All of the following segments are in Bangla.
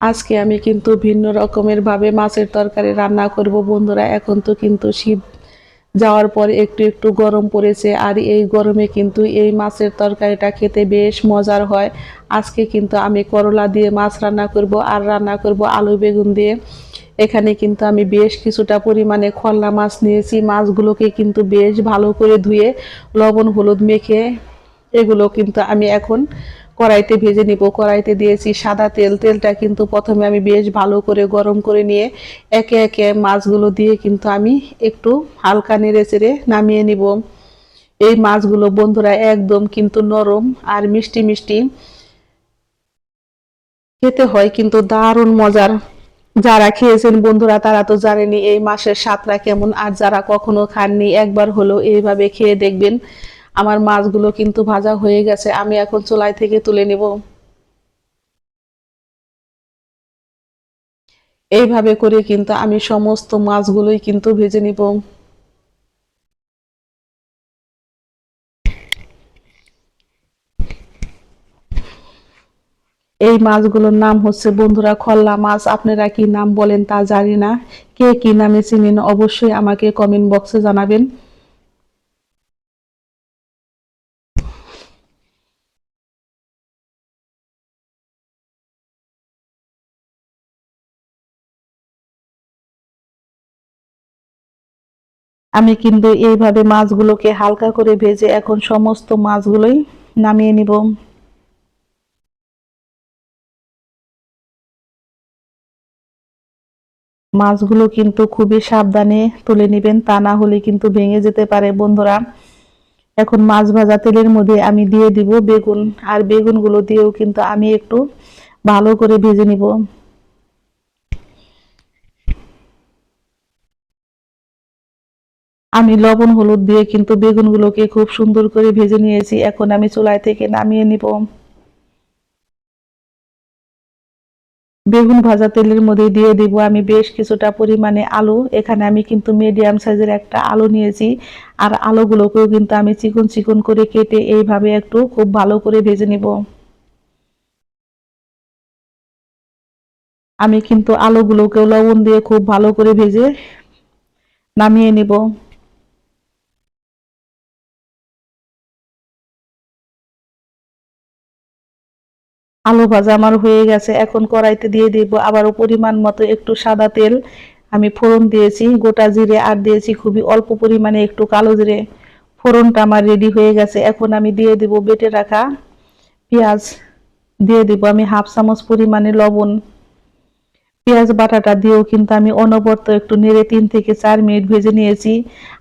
আজকে আমি কিন্তু ভিন্ন রকমের ভাবে মাছের তরকারি রান্না করব বন্ধুরা। এখন তো কিন্তু শীত যাওয়ার পর একটু একটু গরম পড়েছে, আর এই গরমে কিন্তু এই মাছের তরকারিটা খেতে বেশ মজার হয়। আজকে কিন্তু আমি করলা দিয়ে মাছ রান্না করব, আর রান্না করব আলু বেগুন দিয়ে। এখানে কিন্তু আমি বেশ কিছুটা পরিমাণে খল্লা মাছ নিয়েছি। মাছগুলোকে কিন্তু বেশ ভালো করে ধুয়ে লবণ হলুদ মেখে এগুলো কিন্তু আমি এখন কড়াইতে ভেজে নিব। কড়াইতে দিয়েছি সাদা তেল। তেলটা কিন্তু প্রথমে আমি বেশ ভালো করে গরম করে নিয়ে একে একে মাছগুলো দিয়ে কিন্তু আমি একটু হালকা নেড়ে চেড়ে নামিয়ে নিব। এই মাছগুলো বন্ধুরা একদম কিন্তু নরম আর মিষ্টি মিষ্টি খেতে হয়, কিন্তু দারুণ মজার। যারা খেয়েছেন বন্ধুরা তারা তো জানেনই এই মাছের স্বাদটা কেমন, আর যারা কখনো খাননি একবার হলেও এইভাবে খেয়ে দেখবেন। আমার মাছগুলো কিন্তু ভাজা হয়ে গেছে, আমি এখন চুলাই থেকে তুলে নেব। এইভাবে করে কিন্তু আমি সমস্ত মাছগুলোই কিন্তু ভেজে নিব। এই মাছগুলোর নাম হচ্ছে বন্ধুরা খল্লা মাছ। আপনারা কি নাম বলেন তা জানি না। কে কি নামে চিনেন অবশ্যই আমাকে কমেন্ট বক্সে জানাবেন। আমি কিন্তু এইভাবে মাছগুলোকে হালকা করে ভেজে এখন সমস্ত মাছগুলোই নামিয়ে নিব। মাছগুলো কিন্তু খুবই সাবধানে তুলে নেবেন, তা না হলে কিন্তু ভেঙে যেতে পারে বন্ধুরা। এখন মাছ ভাজা তেলের মধ্যে আমি দিয়ে দিব বেগুন, আর বেগুনগুলো দিয়েও কিন্তু আমি একটু ভালো করে ভেজে নিব। আমি লবণ হলুদ দিয়ে কিন্তু বেগুনগুলোকে খুব সুন্দর করে ভেজে নিয়েছি। এখন আমি চুলাই থেকে নামিয়ে নিব। বেগুন ভাজা তেলের মধ্যে দিয়ে দিব আমি বেশ কিছুটা পরিমাণে আলু। এখানে আমি কিন্তু মিডিয়াম সাইজের একটা আলু নিয়েছি, আর আলুগুলোকেও কিন্তু আমি চিকন চিকন করে কেটে এইভাবে একটু খুব ভালো করে ভেজে নিব। আমি কিন্তু আলুগুলোকেও লবণ দিয়ে খুব ভালো করে ভেজে নামিয়ে নিব। আলু ভাজা আমার হয়ে গেছে। এখন কড়াইতে দিয়ে দিব আবারও পরিমাণ মতো একটু সাদা তেল। আমি ফোড়ন দিয়েছি গোটা জিরে, আর দিয়েছি খুবই অল্প পরিমাণে একটু কালো জিরে। ফোড়নটা আমার রেডি হয়ে গেছে। এখন আমি দিয়ে দিব বেটে রাখা পেঁয়াজ। দিয়ে দিব আমি হাফ চামচ পরিমাণে লবণ। পেঁয়াজ বাটাটা দিয়েও কিন্তু আমি অনবরত একটু নেড়ে 3 থেকে 4 মিনিট ভেজে নিয়েছি।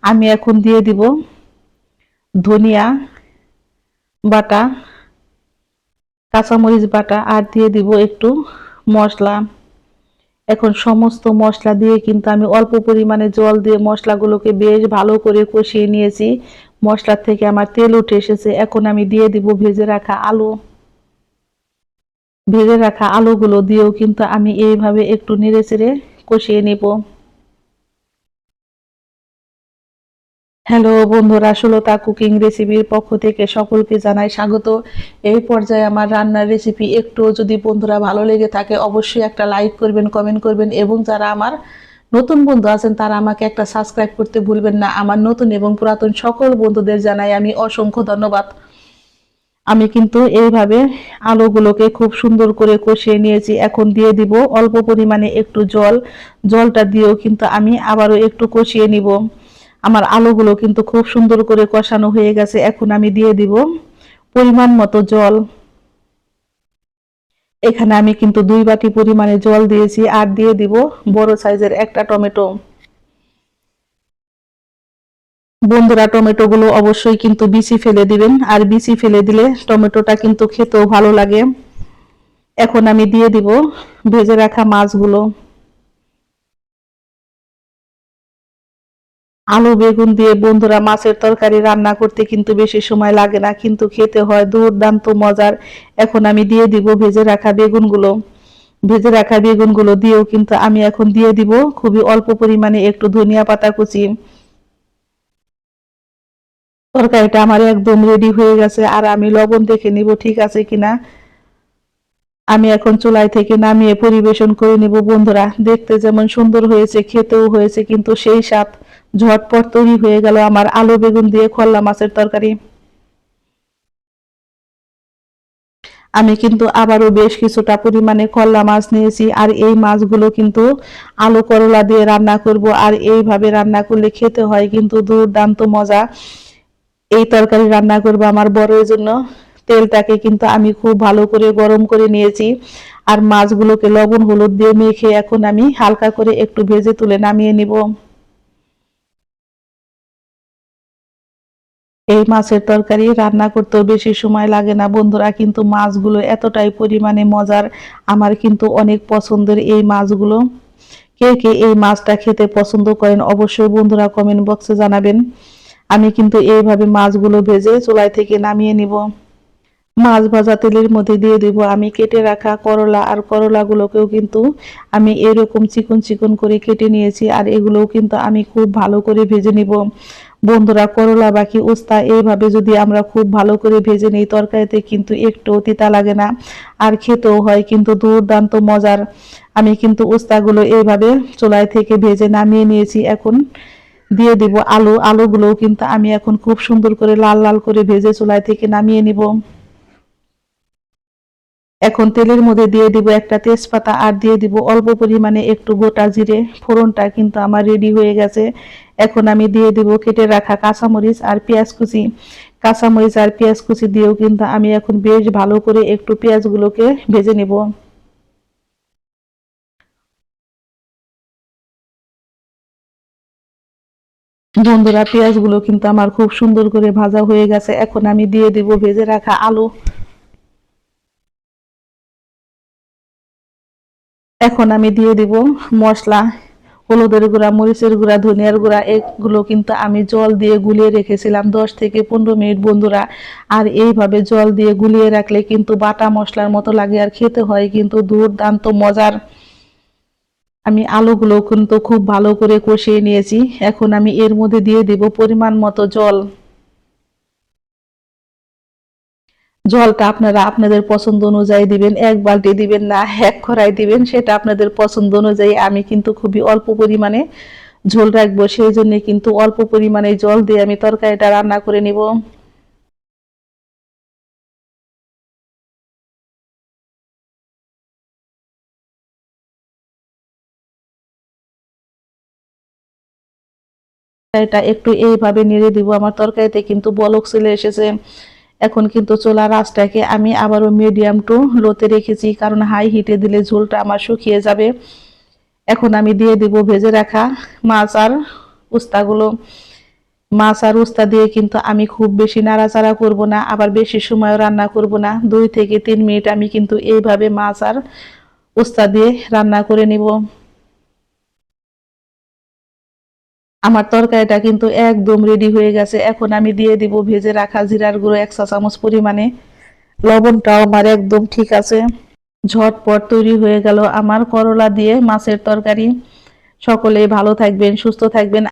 আমি এখন দিয়ে দিব ধনিয়া বাটা, কাঁচামরিচ বাটা, আর দিয়ে দিব একটু মশলা। এখন সমস্ত মশলা দিয়ে কিন্তু আমি অল্প পরিমাণে জল দিয়ে মশলাগুলোকে বেশ ভালো করে কষিয়ে নিয়েছি। মশলার থেকে আমার তেল উঠে এসেছে। এখন আমি দিয়ে দিব ভেজে রাখা আলু। ভেজে রাখা আলুগুলো দিয়েও কিন্তু আমি এইভাবে একটু নেড়ে চেড়ে কষিয়ে নেব। হ্যালো বন্ধুরা, সুলতা কুকিং রেসিপির পক্ষ থেকে সকলকে জানাই স্বাগত। এই পর্যায়ে আমার রান্নার রেসিপি একটু যদি বন্ধুরা ভালো লেগে থাকে অবশ্যই একটা লাইক করবেন, কমেন্ট করবেন, এবং যারা আমার নতুন বন্ধু আছেন তারা আমাকে একটা সাবস্ক্রাইব করতে ভুলবেন না। আমার নতুন এবং পুরাতন সকল বন্ধুদের জানাই আমি অসংখ্য ধন্যবাদ। আমি কিন্তু এইভাবে আলুগুলোকে খুব সুন্দর করে কষিয়ে নিয়েছি। এখন দিয়ে দিব অল্প পরিমাণে একটু জল। জলটা দিয়েও কিন্তু আমি আবারও একটু কষিয়ে নিব। আমার আলুগুলো কিন্তু খুব সুন্দর করে কষানো হয়ে গেছে। এখন আমি দিয়ে দিব পরিমাণ মতো জল। এখানে আমি কিন্তু 2 বাটি পরিমাণে জল দিয়েছি, আর দিয়ে দিব বড় সাইজের একটা টমেটো। বন্ধুরা টমেটো গুলো অবশ্যই কিন্তু বিচি ফেলে দিবেন, আর বিচি ফেলে দিলে টমেটোটা কিন্তু খেতেও ভালো লাগে। এখন আমি দিয়ে দিব ভেজে রাখা মাছগুলো। আলু বেগুন দিয়ে বন্ধুরা মাছের তরকারি রান্না করতে কিন্তু বেশি সময় লাগে না, কিন্তু খেতে হয় দুর্দান্ত মজার। এখন আমি দিয়ে দিব ভেজে রাখা বেগুনগুলো। ভেজে রাখা বেগুনগুলো দিয়েও কিন্তু আমি এখন দিয়ে দিব খুবই অল্প পরিমাণে একটু ধনিয়া পাতা কুচি। তরকারিটা আমার একদম রেডি হয়ে গেছে, আর আমি লবণ দেখে নিব ঠিক আছে কিনা। আমি এখন চুলাই থেকে নামিয়ে পরিবেশন করে নিব বন্ধুরা। দেখতে যেমন সুন্দর হয়েছে, খেতেও হয়েছে কিন্তু সেই স্বাদ। ঝটপট তৈরি হয়ে গেল আমার আলু বেগুন দিয়ে খোল্লা মাছের তরকারি। আমি কিন্তু আবারও বেশ কিছুটা পরিমাণে খোল্লা মাছ নিয়েছি, আর এই মাছগুলো কিন্তু আলু করলা দিয়ে রান্না করব। আর এইভাবে রান্না করলে খেতে হয় কিন্তু দুর্দান্ত মজা। এই তরকারি রান্না করব আমার বরের জন্য। তেলটাকে কিন্তু আমি খুব ভালো করে গরম করে নিয়েছি, আর মাছগুলোকে লবণ হলুদ দিয়ে মেখে এখন আমি হালকা করে একটু ভেজে তুলে নামিয়ে নিব। এই মাছের তরকারি রান্না করতেও বেশি সময় লাগে না বন্ধুরা, কিন্তু মাছগুলো এতটাই পরিমাণে মজার। আমার কিন্তু অনেক পছন্দের এই মাছগুলো। কে কে এই মাছটা খেতে পছন্দ করেন অবশ্যই বন্ধুরা কমেন্ট বক্সে জানাবেন। আমি কিন্তু এইভাবে মাছগুলো ভেজে চুলাই থেকে নামিয়ে নিব। মাছ ভাজা তেলের মধ্যে দিয়ে দিব আমি কেটে রাখা করলা, আর করলাগুলোকেও কিন্তু আমি এরকম চিকন চিকন করে কেটে নিয়েছি, আর এগুলোও কিন্তু আমি খুব ভালো করে ভেজে নিব বন্ধুরা। করলা বাকি উস্তা এইভাবে যদি আমরা খুব ভালো করে ভেজে নিই তরকারিতে কিন্তু একটু তিতা লাগে না, আর খেতেও হয় কিন্তু দুর্দান্ত মজার। আমি কিন্তু উস্তাগুলো এইভাবে চুলাই থেকে ভেজে নামিয়ে নিয়েছি। এখন দিয়ে দিব আলু। আলুগুলোও কিন্তু আমি এখন খুব সুন্দর করে লাল লাল করে ভেজে চুলাই থেকে নামিয়ে নিব। এখন তেলের মধ্যে দিয়ে দিব একটা তেজপাতা, আর দিয়ে দিব অল্প পরিমাণে একটু গোটা জিরে। ফোড়নটা কিন্তু আমার রেডি হয়ে গেছে। এখন আমি দিয়ে দিব কেটে রাখা কাঁচামরিচ আর পেঁয়াজ কুচি। কাঁচামরিচ আর পেঁয়াজ কুচি দিয়েও কিন্তু আমি এখন বেশ ভালো করে একটু পেঁয়াজগুলোকে ভেজে নেব। বন্ধুরা পেঁয়াজগুলো কিন্তু আমার খুব সুন্দর করে ভাজা হয়ে গেছে। এখন আমি দিয়ে দিব ভেজে রাখা আলু। এখন আমি দিয়ে দিব মশলা, হলুদের গুঁড়া, মরিচের গুঁড়া, ধনিয়ার গুঁড়া। এগুলো কিন্তু আমি জল দিয়ে গুলিয়ে রেখেছিলাম 10 থেকে 15 মিনিট বন্ধুরা। আর এইভাবে জল দিয়ে গুলিয়ে রাখলে কিন্তু বাটা মশলার মতো লাগে, আর খেতে হয় কিন্তু দুর্দান্ত মজার। আমি আলুগুলো কিন্তু খুব ভালো করে কষিয়ে নিয়েছি। এখন আমি এর মধ্যে দিয়ে দিব পরিমাণ মতো জল। জলটা আপনারা আপনাদের পছন্দ অনুযায়ী দিবেন, 1 বালতি দিবেন না 1 কড়াই দিবেন, সেটা আপনাদের পছন্দ অনুযায়ী। আমি কিন্তু খুবই অল্প পরিমাণে ঝোল রাখবো, সেই জন্য কিন্তু অল্প পরিমাণে জল দিয়ে আমি তরকারিটা রান্না করে নিব। এটা একটু এইভাবে নেড়ে দিব। আমার তরকারিতে কিন্তু বলক চলে এসেছে। এখন কিন্তু চুলার আঁচটাকে আমি আবারও মিডিয়াম টু লোতে রেখেছি, কারণ হাই হিটে দিলে ঝোলটা আমার শুকিয়ে যাবে। এখন আমি দিয়ে দিব ভেজে রাখা মাছ আর উস্তাগুলো। মাছ আর উস্তা দিয়ে কিন্তু আমি খুব বেশি নাড়াচাড়া করব না, আবার বেশি সময়ও রান্না করব না। 2 থেকে 3 মিনিট আমি কিন্তু এইভাবে মাছ আর উস্তা দিয়ে রান্না করে নিব। আমার তরকারিটা কিন্তু একদম রেডি হয়ে গেছে। এখন আমি দিয়ে দিব ভেজে রাখা জিরার গুঁড়ো 1 চা চামচ পরিমাণে। লবণটাও আমার একদম ঠিক আছে। ঝটপট তৈরি হয়ে গেল আমার করলা দিয়ে মাছের তরকারি। সকলেই ভালো থাকবেন, সুস্থ থাকবেন।